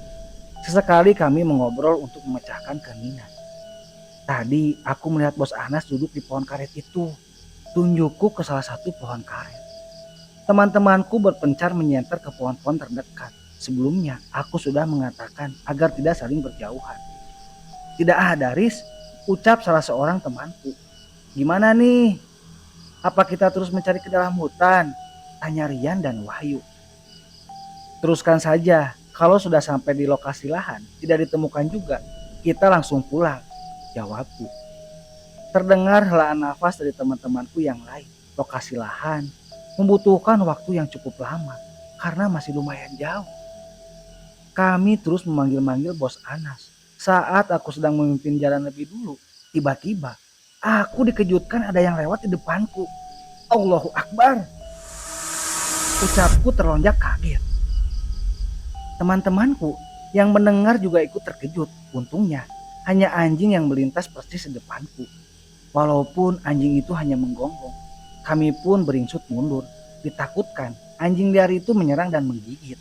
Speaker 1: Sesekali kami mengobrol untuk memecahkan keheningan. Tadi aku melihat Bos Anas duduk di pohon karet itu. Tunjukku ke salah satu pohon karet. Teman-temanku berpencar menyenter ke pohon-pohon terdekat. Sebelumnya, aku sudah mengatakan agar tidak saling berjauhan. Tidak ada, Riz, ucap salah seorang temanku. Gimana nih? Apa kita terus mencari ke dalam hutan? Tanya Rian dan Wahyu. Teruskan saja, kalau sudah sampai di lokasi lahan, tidak ditemukan juga, kita langsung pulang, jawabku. Terdengar helaan nafas dari teman-temanku yang lain. Lokasi lahan membutuhkan waktu yang cukup lama karena masih lumayan jauh. Kami terus memanggil-manggil Bos Anas. Saat aku sedang memimpin jalan lebih dulu, tiba-tiba aku dikejutkan ada yang lewat di depanku. Allahu Akbar. Ucapku terlonjak kaget. Teman-temanku yang mendengar juga ikut terkejut. Untungnya hanya anjing yang melintas persis di depanku. Walaupun anjing itu hanya menggonggong, kami pun beringsut mundur. Ditakutkan anjing liar itu menyerang dan menggigit.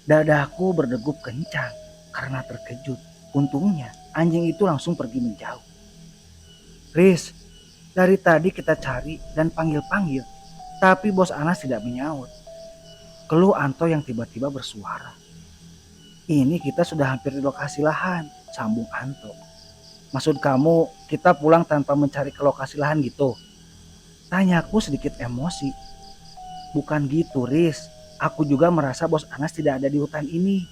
Speaker 1: Dadaku berdegup kencang karena terkejut. Untungnya anjing itu langsung pergi menjauh. Riz, dari tadi kita cari dan panggil-panggil, tapi Bos Anas tidak menyaut. Keluh Anto yang tiba-tiba bersuara. Ini kita sudah hampir di lokasi lahan, sambung Anto. Maksud kamu kita pulang tanpa mencari ke lokasi lahan gitu? Tanyaku sedikit emosi. Bukan gitu, Riz. Aku juga merasa Bos Anas tidak ada di hutan ini.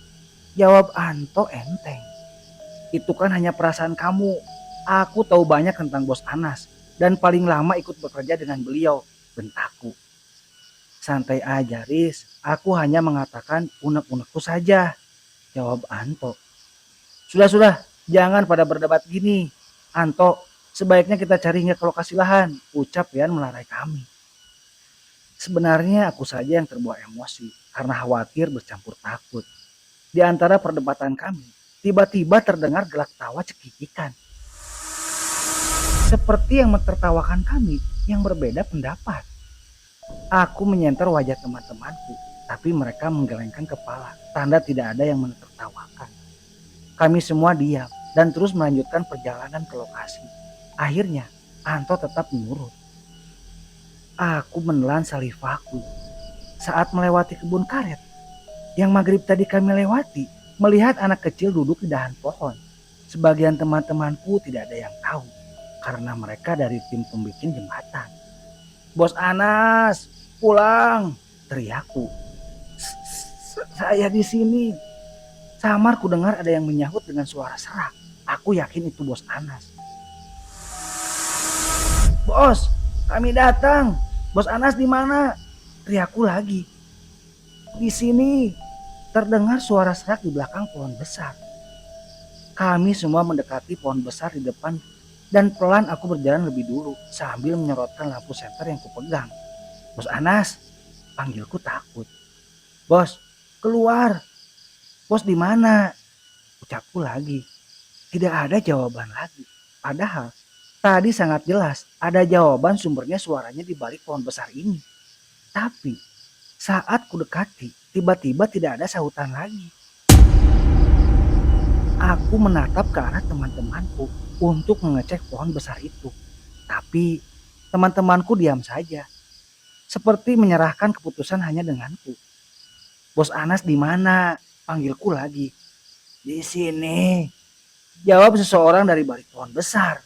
Speaker 1: Jawab Anto enteng. Itu kan hanya perasaan kamu. Aku tahu banyak tentang Bos Anas dan paling lama ikut bekerja dengan beliau, bentakku. Santai aja, Riz. Aku hanya mengatakan unek-unekku saja, jawab Anto. Sudah, jangan pada berdebat gini. Anto, sebaiknya kita cari hingga ke lokasi lahan, ucap Rian melarai kami. Sebenarnya aku saja yang terbawa emosi karena khawatir bercampur takut. Di antara perdebatan kami, tiba-tiba terdengar gelak tawa cekikikan. Seperti yang mentertawakan kami yang berbeda pendapat. Aku menyenter wajah teman-temanku, tapi mereka menggelengkan kepala, tanda tidak ada yang menertawakan. Kami semua diam dan terus melanjutkan perjalanan ke lokasi. Akhirnya, Anto tetap menurut. Aku menelan salivaku saat melewati kebun karet. Yang maghrib tadi kami lewati, melihat anak kecil duduk di dahan pohon. Sebagian teman-temanku tidak ada yang tahu, karena mereka dari tim pembikin jembatan. Bos Anas, pulang, teriakku. Saya di sini. Samar ku dengar ada yang menyahut dengan suara serak. Aku yakin itu Bos Anas. Bos, kami datang. Bos Anas di mana? Teriakku lagi. Di sini. Terdengar suara serak di belakang pohon besar. Kami semua mendekati pohon besar di depan dan pelan aku berjalan lebih dulu sambil menyorotkan lampu senter yang kupegang. Bos Anas, panggilku takut. Bos, keluar. Bos di mana? Ucapku lagi. Tidak ada jawaban lagi. Padahal tadi sangat jelas ada jawaban sumbernya suaranya di balik pohon besar ini. Tapi saat ku dekati, tiba-tiba tidak ada sahutan lagi. Aku menatap ke arah teman-temanku untuk mengecek pohon besar itu. Tapi teman-temanku diam saja. Seperti menyerahkan keputusan hanya denganku. Bos Anas di mana? Panggilku lagi. Di sini. Jawab seseorang dari balik pohon besar.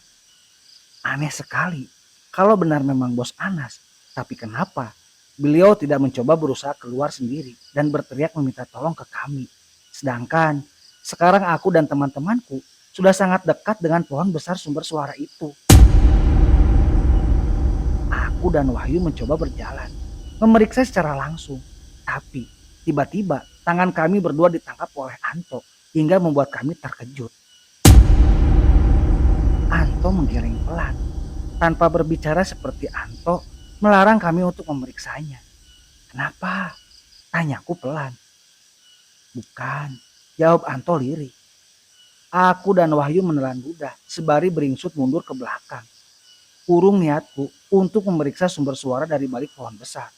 Speaker 1: Aneh sekali. Kalau benar memang Bos Anas. Tapi kenapa beliau tidak mencoba berusaha keluar sendiri dan berteriak meminta tolong ke kami. Sedangkan sekarang aku dan teman-temanku sudah sangat dekat dengan pohon besar sumber suara itu. Aku dan Wahyu mencoba berjalan, memeriksa secara langsung. Tapi tiba-tiba tangan kami berdua ditangkap oleh Anto hingga membuat kami terkejut. Anto menggeleng pelan. Tanpa berbicara seperti Anto, melarang kami untuk memeriksanya. Kenapa? Tanyaku pelan. Bukan, jawab Anto lirih. Aku dan Wahyu menelan ludah sebari beringsut mundur ke belakang. Urung niatku untuk memeriksa sumber suara dari balik pohon besar.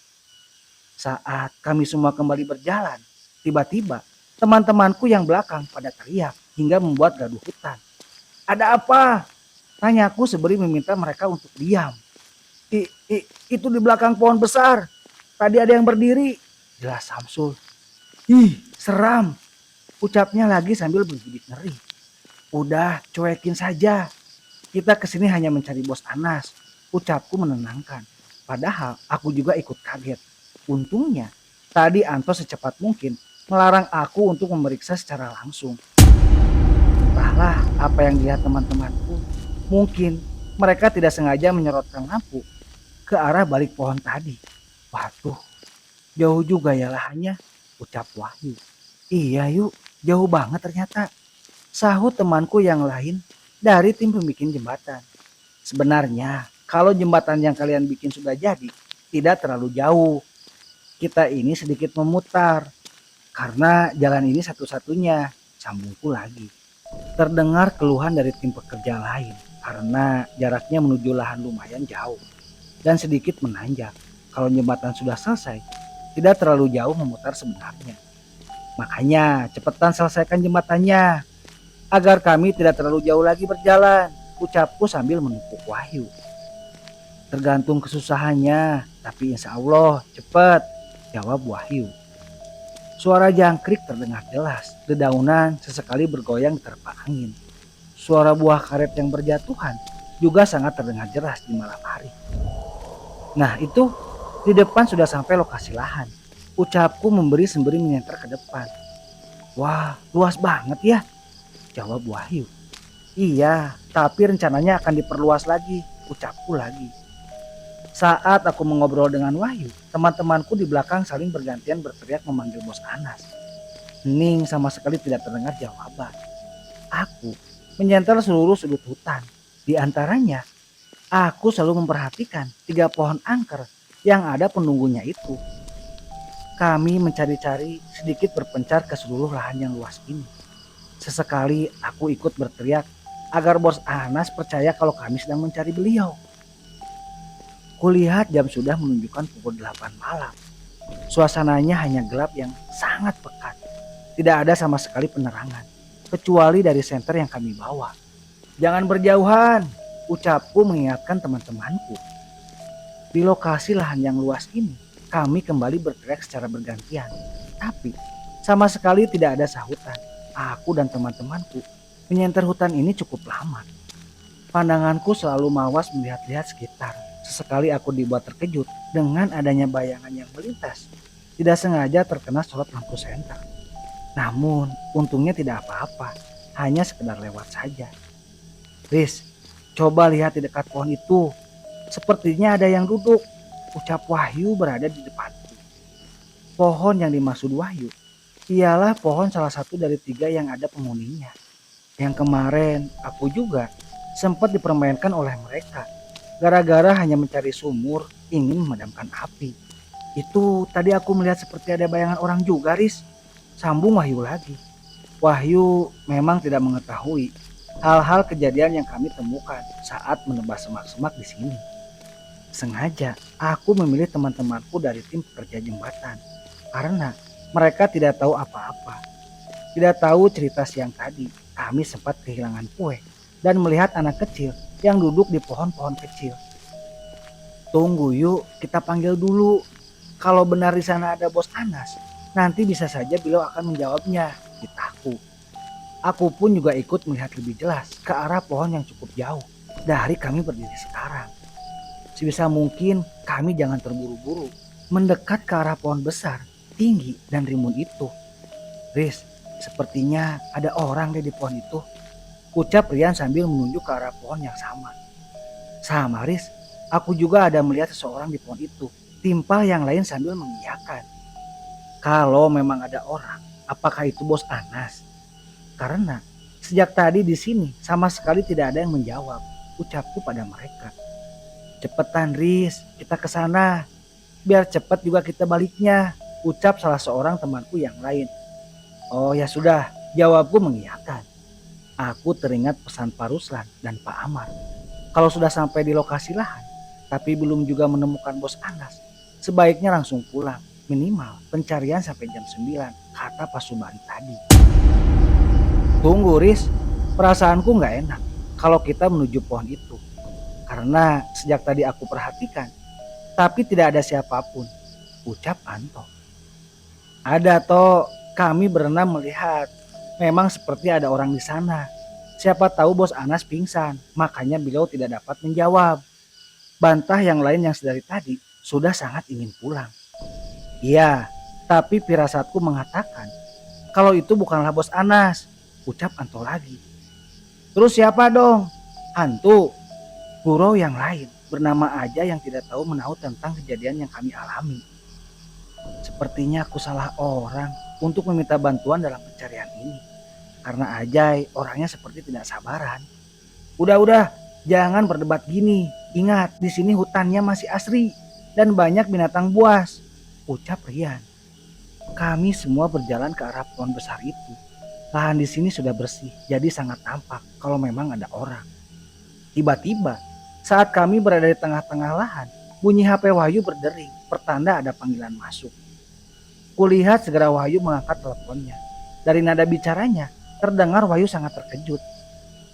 Speaker 1: Saat kami semua kembali berjalan, tiba-tiba teman-temanku yang belakang pada teriak hingga membuat gaduh hutan. Ada apa? Tanyaku seberi meminta mereka untuk diam. Itu di belakang pohon besar. tadi ada yang berdiri, jelas Samsul. Ih, seram, ucapnya lagi sambil bergidik ngeri. Udah, cuekin saja. Kita kesini hanya mencari bos Anas. Ucapku menenangkan. Padahal aku juga ikut kaget. Untungnya, tadi Anto secepat mungkin melarang aku untuk memeriksa secara langsung. Entahlah apa yang dilihat teman-temanku. Mungkin mereka tidak sengaja menyorotkan lampu ke arah balik pohon tadi. Waduh, jauh juga ya lahannya, ucap Wahyu. Iya yuk, jauh banget ternyata, sahut temanku yang lain dari tim pembikin jembatan. Sebenarnya, kalau jembatan yang kalian bikin sudah jadi, tidak terlalu jauh. Kita ini sedikit memutar, karena jalan ini satu-satunya, sambungku lagi. Terdengar keluhan dari tim pekerja lain, karena jaraknya menuju lahan lumayan jauh, dan sedikit menanjak. Kalau jembatan sudah selesai, tidak terlalu jauh memutar sebenarnya. Makanya cepetan selesaikan jembatannya, agar kami tidak terlalu jauh lagi berjalan, ucapku sambil menepuk Wahyu. Tergantung kesusahannya, tapi insya Allah cepet, jawab Wahyu. Suara jangkrik terdengar jelas, dedaunan sesekali bergoyang diterpa angin. Suara buah karet yang berjatuhan juga sangat terdengar jelas di malam hari. Nah itu, di depan sudah sampai lokasi lahan. Ucapku memberi sembari menyenter ke depan. Wah, luas banget ya, jawab Wahyu. Iya, tapi rencananya akan diperluas lagi, ucapku lagi. Saat aku mengobrol dengan Wahyu, teman-temanku di belakang saling bergantian berteriak memanggil bos Anas. Hening sama sekali tidak terdengar jawaban. Aku menyenter seluruh sudut hutan. Di antaranya, aku selalu memperhatikan 3 pohon angker yang ada penunggunya itu. Kami mencari-cari sedikit berpencar ke seluruh lahan yang luas ini. Sesekali aku ikut berteriak agar bos Anas percaya kalau kami sedang mencari beliau. Kulihat jam sudah menunjukkan pukul 8 malam. Suasananya hanya gelap yang sangat pekat. Tidak ada sama sekali penerangan, kecuali dari senter yang kami bawa. Jangan berjauhan, ucapku mengingatkan teman-temanku. Di lokasi lahan yang luas ini, kami kembali berteriak secara bergantian. Tapi sama sekali tidak ada sahutan. Aku dan teman-temanku menyenter hutan ini cukup lama. Pandanganku selalu mawas melihat-lihat sekitar. Sesekali aku dibuat terkejut dengan adanya bayangan yang melintas. Tidak sengaja terkena sorot lampu senter. Namun untungnya tidak apa-apa, hanya sekedar lewat saja. Riz, coba lihat di dekat pohon itu. Sepertinya ada yang duduk, ucap Wahyu berada di depanku. Pohon yang dimaksud Wahyu ialah pohon salah satu dari 3 yang ada penghuninya. Yang kemarin aku juga sempat dipermainkan oleh mereka. Gara-gara hanya mencari sumur, ingin memadamkan api. Itu tadi aku melihat seperti ada bayangan orang juga, Riz. Sambung Wahyu lagi. Wahyu memang tidak mengetahui hal-hal kejadian yang kami temukan saat menebas semak-semak di sini. Sengaja aku memilih teman-temanku dari tim pekerja jembatan karena mereka tidak tahu apa-apa. Tidak tahu cerita siang tadi kami sempat kehilangan kue dan melihat anak kecil yang duduk di pohon-pohon kecil. Tunggu yuk, kita panggil dulu. Kalau benar di sana ada bos Anas, nanti bisa saja beliau akan menjawabnya, kitaku. Aku pun juga ikut melihat lebih jelas ke arah pohon yang cukup jauh dari kami berdiri sekarang. Sebisa mungkin kami jangan terburu-buru mendekat ke arah pohon besar, tinggi dan rimbun itu. Riz, sepertinya ada orang deh di pohon itu, ucap Rian sambil menunjuk ke arah pohon yang sama. Sama Riz, aku juga ada melihat seseorang di pohon itu, timpal yang lain sambil mengiyakan. Kalau memang ada orang, apakah itu bos Anas? Karena sejak tadi di sini sama sekali tidak ada yang menjawab, ucapku pada mereka. Cepetan Riz, kita ke sana. Biar cepat juga kita baliknya, ucap salah seorang temanku yang lain. Oh ya sudah, jawabku mengiyakan. Aku teringat pesan Pak Ruslan dan Pak Amar. Kalau sudah sampai di lokasi lahan, tapi belum juga menemukan bos Anas, sebaiknya langsung pulang. Minimal pencarian sampai jam 9, kata Pak Subari tadi. Tunggu Riz, perasaanku nggak enak kalau kita menuju pohon itu. Karena sejak tadi aku perhatikan, tapi tidak ada siapapun. ucap Anto. Ada toh, kami berenam melihat. Memang seperti ada orang di sana. Siapa tahu bos Anas pingsan, makanya beliau tidak dapat menjawab. Bantah yang lain yang sedari tadi sudah sangat ingin pulang. Iya, tapi firasatku mengatakan kalau itu bukanlah bos Anas, ucap Anto lagi. Terus siapa dong? Hantu, gurau yang lain bernama Aja yang tidak tahu menahu tentang kejadian yang kami alami. Sepertinya aku salah orang untuk meminta bantuan dalam pencarian ini. Karena Ajay orangnya seperti tidak sabaran. Udah, jangan berdebat gini. Ingat, di sini hutannya masih asri dan banyak binatang buas, ucap Rian. Kami semua berjalan ke arah pohon besar itu. Lahan di sini sudah bersih, jadi sangat tampak kalau memang ada orang. Tiba-tiba, saat kami berada di tengah-tengah lahan, bunyi HP Wahyu berdering, pertanda ada panggilan masuk. Kulihat segera Wahyu mengangkat teleponnya. Dari nada bicaranya, terdengar Wahyu sangat terkejut.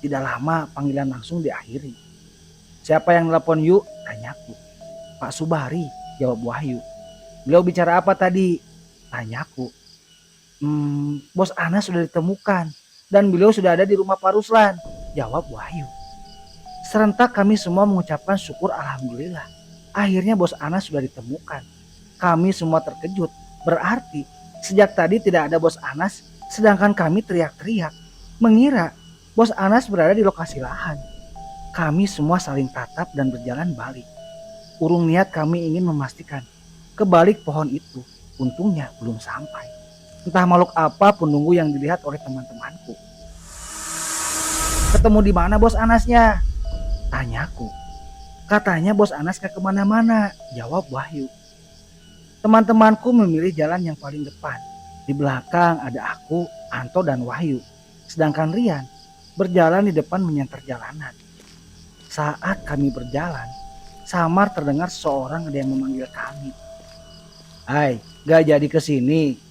Speaker 1: Tidak lama panggilan langsung diakhiri. Siapa yang telepon yuk? Tanyaku. Pak Subari, jawab Wahyu. Beliau bicara apa tadi? Tanyaku. Bos Anas sudah ditemukan dan beliau sudah ada di rumah Pak Ruslan, jawab Wahyu. Serentak kami semua mengucapkan syukur alhamdulillah. Akhirnya bos Anas sudah ditemukan. Kami semua terkejut. Berarti sejak tadi tidak ada bos Anas, sedangkan kami teriak-teriak mengira bos Anas berada di lokasi lahan. Kami semua saling tatap dan berjalan balik. Urung niat kami ingin memastikan kebalik pohon itu. Untungnya belum sampai. Entah makhluk apa penunggu yang dilihat oleh teman-temanku. Ketemu di mana bos Anasnya? Tanyaku. Katanya bos Anas gak kemana-mana, jawab Wahyu. Teman-temanku memilih jalan yang paling depan. Di belakang ada aku, Anto dan Wahyu. Sedangkan Rian berjalan di depan menyantar jalanan. Saat kami berjalan, samar terdengar seseorang ada yang memanggil kami. Hai, gak jadi kesini.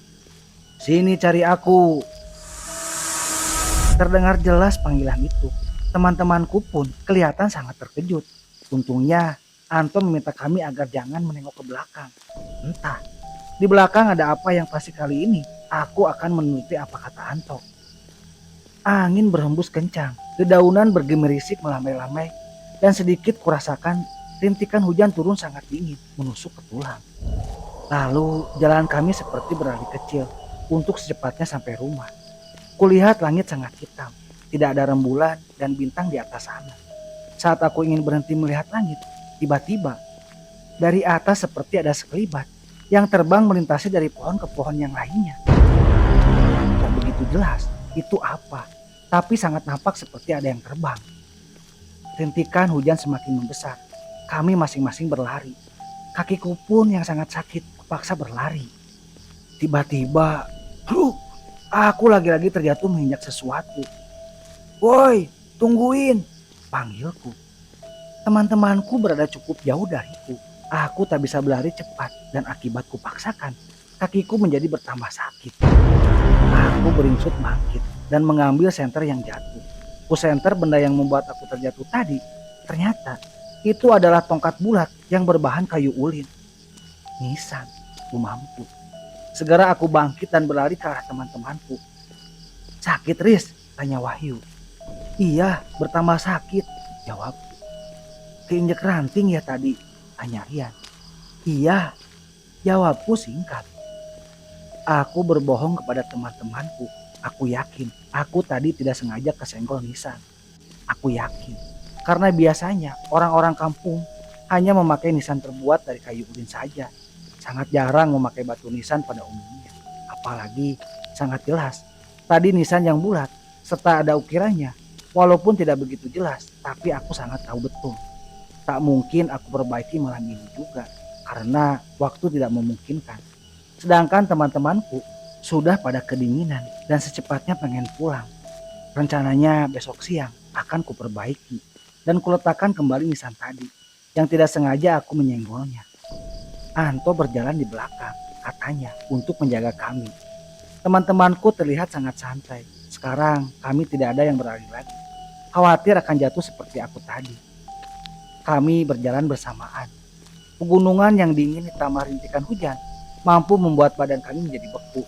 Speaker 1: Sini cari aku. Terdengar jelas panggilan itu. Teman-temanku pun kelihatan sangat terkejut. Untungnya Anto meminta kami agar jangan menengok ke belakang. Entah, di belakang ada apa yang pasti kali ini aku akan menuruti apa kata Anto. Angin berhembus kencang, dedaunan bergemerisik melambai-lambai, dan sedikit kurasakan rintikan hujan turun sangat dingin menusuk ke tulang. Lalu jalan kami seperti berlari kecil untuk secepatnya sampai rumah. Kulihat langit sangat hitam, tidak ada rembulan dan bintang di atas sana. Saat aku ingin berhenti melihat langit, tiba-tiba dari atas seperti ada sekelibat yang terbang melintasi dari pohon ke pohon yang lainnya. Tak begitu jelas itu apa, tapi sangat nampak seperti ada yang terbang. Rintikan hujan semakin membesar. Kami masing-masing berlari. Kakiku pun yang sangat sakit paksa berlari. Tiba-tiba, aku lagi-lagi terjatuh menginjak sesuatu. Woi, tungguin, panggilku. Teman-temanku berada cukup jauh dariku. Aku tak bisa berlari cepat dan akibat kupaksakan, kakiku menjadi bertambah sakit. Aku beringsut bangkit dan mengambil senter yang jatuh. Kusenter benda yang membuat aku terjatuh tadi. Ternyata itu adalah tongkat bulat yang berbahan kayu ulin. Nisan, mampu. Segera aku bangkit dan berlari ke arah teman-temanku. Sakit Riz? Tanya Wahyu. Iya, bertambah sakit, jawabku. Keinjek ranting ya tadi? Tanya Rian. Iya, jawabku singkat. Aku berbohong kepada teman-temanku. Aku yakin aku tadi tidak sengaja kesenggol Nisan. Aku yakin. Karena biasanya orang-orang kampung hanya memakai nisan terbuat dari kayu ulin saja. Sangat jarang memakai batu nisan pada umumnya. Apalagi sangat jelas. Tadi nisan yang bulat serta ada ukirannya. Walaupun tidak begitu jelas, tapi aku sangat tahu betul. Tak mungkin aku perbaiki malam ini juga. Karena waktu tidak memungkinkan. Sedangkan teman-temanku sudah pada kedinginan dan secepatnya pengen pulang. Rencananya besok siang akan kuperbaiki. Dan kuletakkan kembali nisan tadi yang tidak sengaja aku menyenggolnya. Anto berjalan di belakang, katanya untuk menjaga kami. Teman-temanku terlihat sangat santai. Sekarang kami tidak ada yang berlari lagi. Khawatir akan jatuh seperti aku tadi. Kami berjalan bersamaan. Pegunungan yang dingin ditambah rintikan hujan mampu membuat badan kami menjadi beku.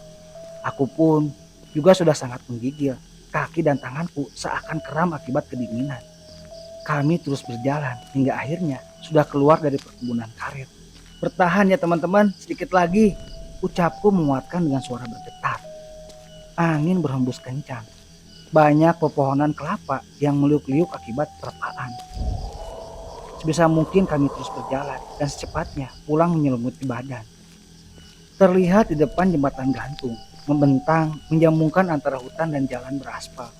Speaker 1: Aku pun juga sudah sangat menggigil. Kaki dan tanganku seakan kram akibat kedinginan. Kami terus berjalan hingga akhirnya sudah keluar dari perkebunan karet. Bertahan ya teman-teman, sedikit lagi. Ucapku menguatkan dengan suara bergetar. Angin berhembus kencang. Banyak pepohonan kelapa yang meliuk-liuk akibat terpaan. Sebisa mungkin kami terus berjalan dan secepatnya pulang menyelimuti badan. Terlihat di depan jembatan gantung, membentang, menjambungkan antara hutan dan jalan beraspal.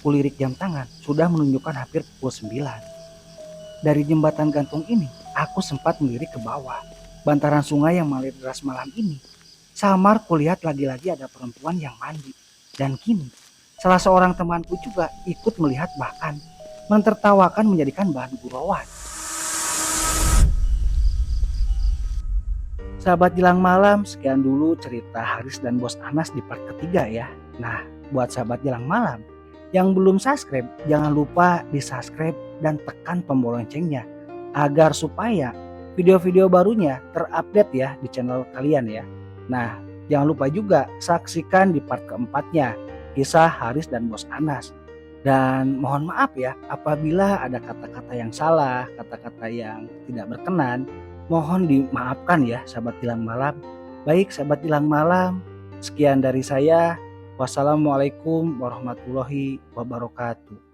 Speaker 1: Kulirik jam tangan sudah menunjukkan hampir pukul 9. Dari jembatan gantung ini, aku sempat melirik ke bawah. Bantaran sungai yang mengalir deras malam ini, samar kulihat lagi-lagi ada perempuan yang mandi. Dan kini, salah seorang temanku juga ikut melihat bahkan mentertawakan menjadikan bahan gurauan. Sahabat Jelang Malam, sekian dulu cerita Haris dan Bos Anas di part ketiga ya. Nah, buat sahabat Jelang Malam yang belum subscribe, jangan lupa di subscribe dan tekan tombol loncengnya agar supaya video-video barunya terupdate ya di channel kalian ya. Nah, jangan lupa juga saksikan di part keempatnya kisah Haris dan Bos Anas. Dan mohon maaf ya apabila ada kata-kata yang salah, kata-kata yang tidak berkenan. Mohon dimaafkan ya sahabat Jelang Malam. Baik sahabat Jelang Malam, sekian dari saya. Wassalamualaikum warahmatullahi wabarakatuh.